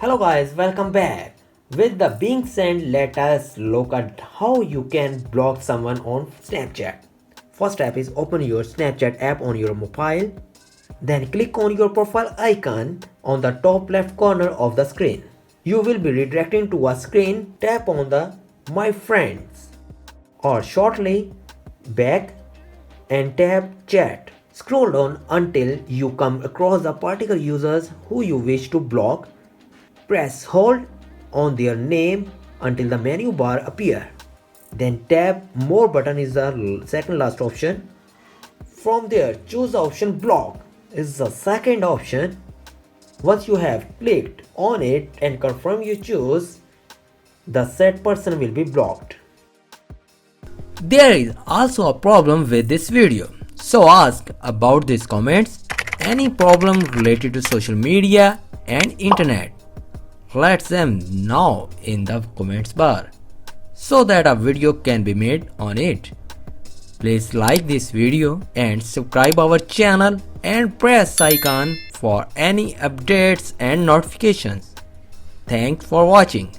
Hello guys, welcome back. With the being said, let us look at how you can block someone on Snapchat. First step is open your Snapchat app on your mobile. Then click on your profile icon on the top left corner of the screen. You will be redirecting to a screen. Tap on the My Friends or shortly back and tap Chat. Scroll down until you come across the particular users who you wish to block. Press hold on their name until the menu bar appear. Then tap more button is the second last option. From there choose the option block is the second option. Once you have clicked on it and confirm you choose, the said person will be blocked. There is also a problem with this video, so ask about these comments any problem related to social media and internet. Let them know in the comments bar so that a video can be made on it. Please like this video and subscribe our channel and press icon for any updates and notifications. Thanks for watching.